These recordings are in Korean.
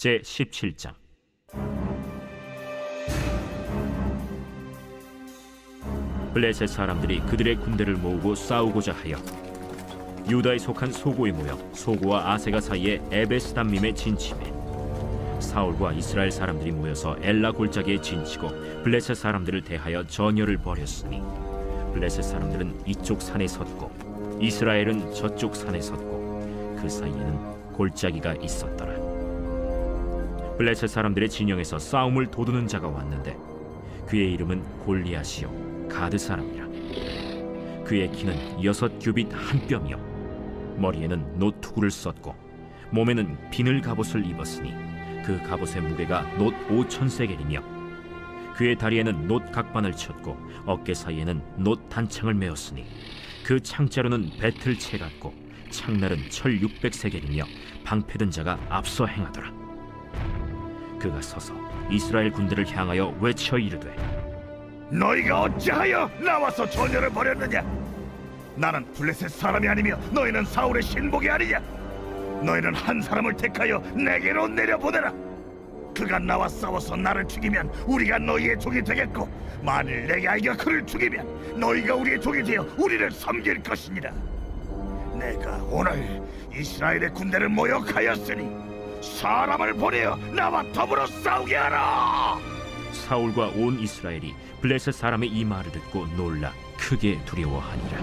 제17장. 블레셋 사람들이 그들의 군대를 모으고 싸우고자 하여 유다에 속한 소고에 모여 소고와 아세가 사이에 에베스담밈에 진침해 사울과 이스라엘 사람들이 모여서 엘라 골짜기에 진치고 블레셋 사람들을 대하여 전열을 벌였으니 블레셋 사람들은 이쪽 산에 섰고 이스라엘은 저쪽 산에 섰고 그 사이에는 골짜기가 있었더라. 블레셋 사람들의 진영에서 싸움을 도두는 자가 왔는데 그의 이름은 골리앗이요 가드 사람이라. 그의 키는 6규빗 한 뼘이요 머리에는 노투구를 썼고 몸에는 비늘 갑옷을 입었으니 그 갑옷의 무게가 놋 5,000세겔이며 그의 다리에는 놋 각반을 쳤고 어깨 사이에는 놋 단창을 메었으니 그 창자루는 배틀채 같고 창날은 철 600세겔이며 방패든 자가 앞서 행하더라. 그가 서서 이스라엘 군대를 향하여 외쳐 이르되 너희가 어찌하여 나와서 전열을 벌였느냐? 나는 블레셋 사람이 아니며 너희는 사울의 신복이 아니냐? 너희는 한 사람을 택하여 내게로 내려보내라. 그가 나와 싸워서 나를 죽이면 우리가 너희의 종이 되겠고 만일 내게 알겨 그를 죽이면 너희가 우리의 종이 되어 우리를 섬길 것이니라. 내가 오늘 이스라엘의 군대를 모욕하였으니 사람을 보내어 나와 더불어 싸우게 하라. 사울과 온 이스라엘이 블레셋 사람의 이 말을 듣고 놀라 크게 두려워하니라.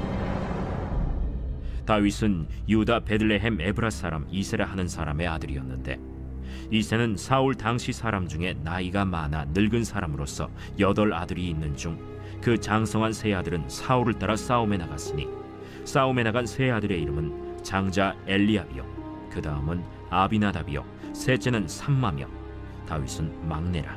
다윗은 유다 베들레헴 에브라 사람 이세라 하는 사람의 아들이었는데 이세는 사울 당시 사람 중에 나이가 많아 늙은 사람으로서 8 아들이 있는 중 그 장성한 세 아들은 사울을 따라 싸움에 나갔으니 싸움에 나간 세 아들의 이름은 장자 엘리압이요 그 다음은 아비나답이요 셋째는 삼마며 다윗은 막내라.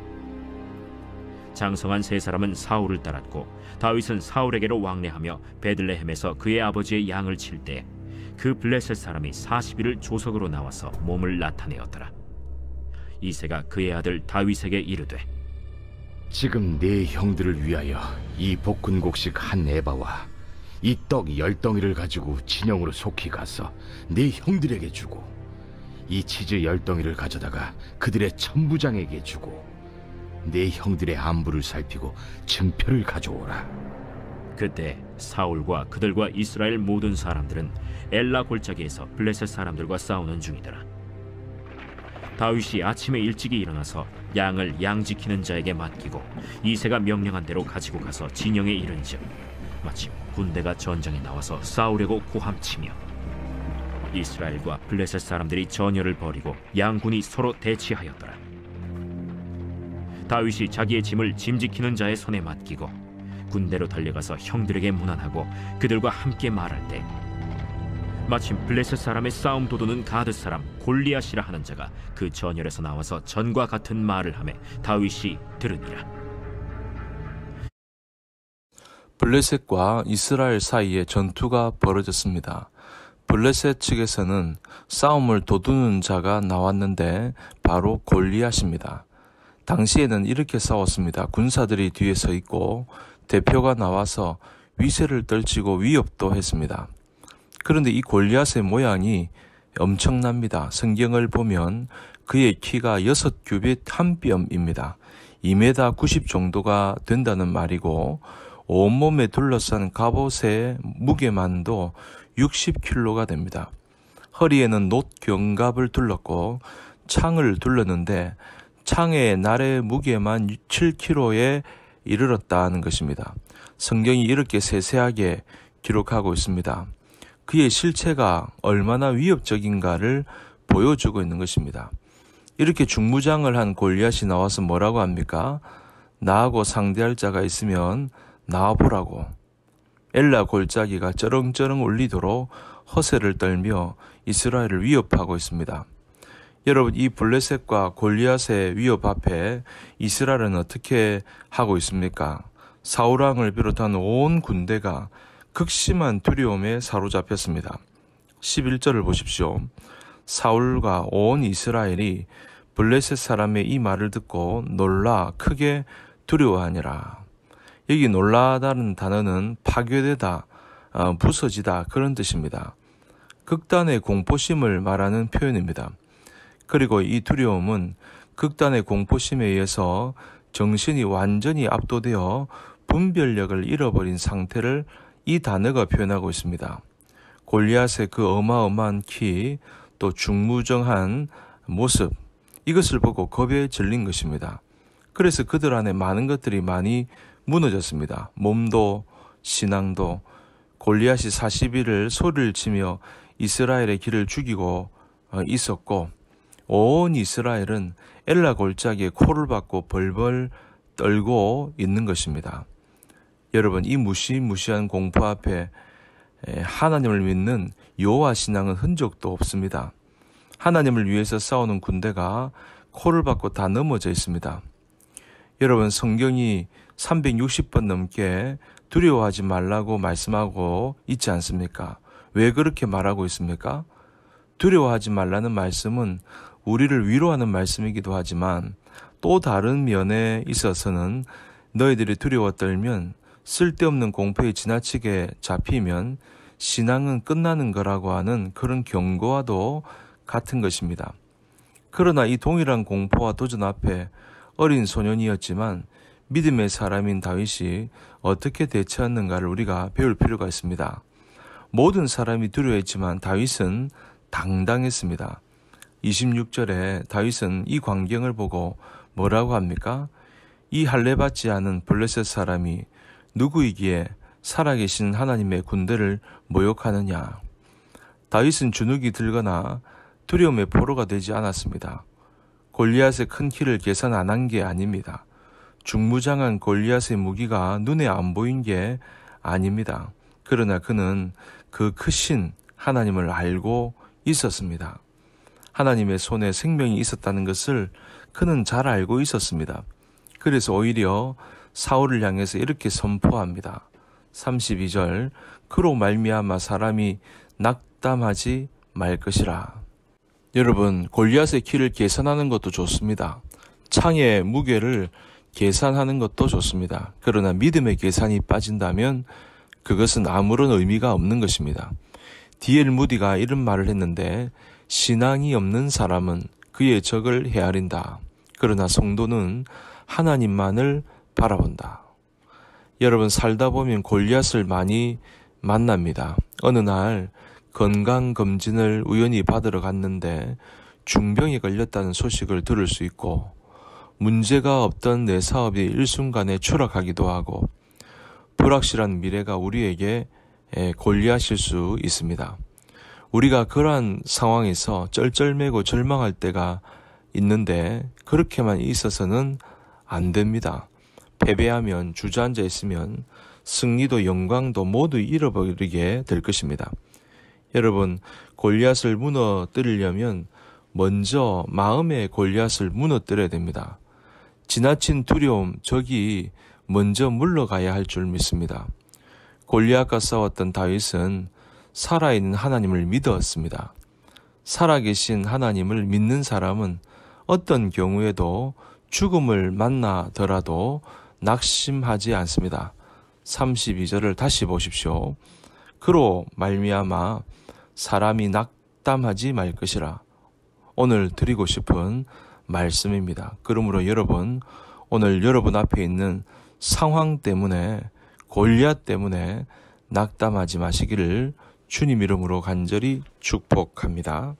장성한 세 사람은 사울을 따랐고 다윗은 사울에게로 왕래하며 베들레헴에서 그의 아버지의 양을 칠 때 그 블레셋 사람이 40일을 조석으로 나와서 몸을 나타내었더라. 이새가 그의 아들 다윗에게 이르되 지금 네 형들을 위하여 이 볶은곡식 한 에바와 이 떡 10덩이를 가지고 진영으로 속히 가서 네 형들에게 주고 이 치즈 10덩이를 가져다가 그들의 천부장에게 주고 네 형들의 안부를 살피고 증표를 가져오라. 그때 사울과 그들과 이스라엘 모든 사람들은 엘라 골짜기에서 블레셋 사람들과 싸우는 중이더라. 다윗이 아침에 일찍이 일어나서 양을 양 지키는 자에게 맡기고 이새가 명령한 대로 가지고 가서 진영에 이른즉 마침 군대가 전장에 나와서 싸우려고 고함치며 이스라엘과 블레셋 사람들이 전열을 벌이고 양군이 서로 대치하였더라. 다윗이 자기의 짐을 짐 지키는 자의 손에 맡기고 군대로 달려가서 형들에게 문안하고 그들과 함께 말할 때 마침 블레셋 사람의 싸움 도두는 가드 사람 골리앗이라 하는 자가 그 전열에서 나와서 전과 같은 말을 하매 다윗이 들으니라. 블레셋과 이스라엘 사이에 전투가 벌어졌습니다. 블레셋 측에서는 싸움을 도두는 자가 나왔는데 바로 골리앗입니다. 당시에는 이렇게 싸웠습니다. 군사들이 뒤에 서 있고 대표가 나와서 위세를 떨치고 위협도 했습니다. 그런데 이 골리앗의 모양이 엄청납니다. 성경을 보면 그의 키가 6규빗 한 뼘입니다. 2m 90 정도가 된다는 말이고 온몸에 둘러싼 갑옷의 무게만도 60kg가 됩니다. 허리에는 놋 견갑을 둘렀고 창을 둘렀는데 창의 날의 무게만 7kg에 이르렀다는 것입니다. 성경이 이렇게 세세하게 기록하고 있습니다. 그의 실체가 얼마나 위협적인가를 보여주고 있는 것입니다. 이렇게 중무장을 한 골리앗이 나와서 뭐라고 합니까? 나하고 상대할 자가 있으면 나와보라고. 엘라 골짜기가 쩌렁쩌렁 울리도록 허세를 떨며 이스라엘을 위협하고 있습니다. 여러분, 이 블레셋과 골리앗의 위협 앞에 이스라엘은 어떻게 하고 있습니까? 사울왕을 비롯한 온 군대가 극심한 두려움에 사로잡혔습니다. 11절을 보십시오. 사울과 온 이스라엘이 블레셋 사람의 이 말을 듣고 놀라 크게 두려워하니라. 여기 놀라다는 단어는 파괴되다, 부서지다 그런 뜻입니다. 극단의 공포심을 말하는 표현입니다. 그리고 이 두려움은 극단의 공포심에 의해서 정신이 완전히 압도되어 분별력을 잃어버린 상태를 이 단어가 표현하고 있습니다. 골리앗의 그 어마어마한 키, 또 중무정한 모습, 이것을 보고 겁에 질린 것입니다. 그래서 그들 안에 많은 것들이 많이 무너졌습니다. 몸도 신앙도. 골리앗이 40일을 소리를 치며 이스라엘의 길을 죽이고 있었고, 온 이스라엘은 엘라 골짜기에 코를 박고 벌벌 떨고 있는 것입니다. 여러분, 이 무시무시한 공포 앞에 하나님을 믿는 여호와 신앙은 흔적도 없습니다. 하나님을 위해서 싸우는 군대가 코를 박고 다 넘어져 있습니다. 여러분, 성경이 360번 넘게 두려워하지 말라고 말씀하고 있지 않습니까? 왜 그렇게 말하고 있습니까? 두려워하지 말라는 말씀은 우리를 위로하는 말씀이기도 하지만 또 다른 면에 있어서는 너희들이 두려워 떨면 쓸데없는 공포에 지나치게 잡히면 신앙은 끝나는 거라고 하는 그런 경고와도 같은 것입니다. 그러나 이 동일한 공포와 도전 앞에 어린 소년이었지만 믿음의 사람인 다윗이 어떻게 대처했는가를 우리가 배울 필요가 있습니다. 모든 사람이 두려워했지만 다윗은 당당했습니다. 26절에 다윗은 이 광경을 보고 뭐라고 합니까? 이 할례받지 않은 블레셋 사람이 누구이기에 살아계신 하나님의 군대를 모욕하느냐. 다윗은 주눅이 들거나 두려움의 포로가 되지 않았습니다. 골리앗의 큰 키를 계산 안 한 게 아닙니다. 중무장한 골리앗의 무기가 눈에 안 보인 게 아닙니다. 그러나 그는 그 크신 하나님을 알고 있었습니다. 하나님의 손에 생명이 있었다는 것을 그는 잘 알고 있었습니다. 그래서 오히려 사울을 향해서 이렇게 선포합니다. 32절, 그로 말미암아 사람이 낙담하지 말 것이라. 여러분, 골리앗의 키를 계산하는 것도 좋습니다. 창의 무게를 계산하는 것도 좋습니다. 그러나 믿음의 계산이 빠진다면 그것은 아무런 의미가 없는 것입니다. D.L. 무디가 이런 말을 했는데, 신앙이 없는 사람은 그의 적을 헤아린다. 그러나 성도는 하나님만을 바라본다. 여러분, 살다 보면 골리앗을 많이 만납니다. 어느 날 건강검진을 우연히 받으러 갔는데 중병에 걸렸다는 소식을 들을 수 있고, 문제가 없던 내 사업이 일순간에 추락하기도 하고, 불확실한 미래가 우리에게 골리앗일 수 있습니다. 우리가 그러한 상황에서 쩔쩔매고 절망할 때가 있는데 그렇게만 있어서는 안 됩니다. 패배하면, 주저앉아 있으면 승리도 영광도 모두 잃어버리게 될 것입니다. 여러분, 골리앗을 무너뜨리려면 먼저 마음의 골리앗을 무너뜨려야 됩니다. 지나친 두려움, 적이 먼저 물러가야 할 줄 믿습니다. 골리앗과 싸웠던 다윗은 살아있는 하나님을 믿었습니다. 살아계신 하나님을 믿는 사람은 어떤 경우에도 죽음을 만나더라도 낙심하지 않습니다. 32절을 다시 보십시오. 그로 말미암아 사람이 낙담하지 말 것이라. 오늘 드리고 싶은 말씀입니다. 그러므로 여러분, 오늘 여러분 앞에 있는 상황 때문에, 골리앗 때문에 낙담하지 마시기를 주님 이름으로 간절히 축복합니다.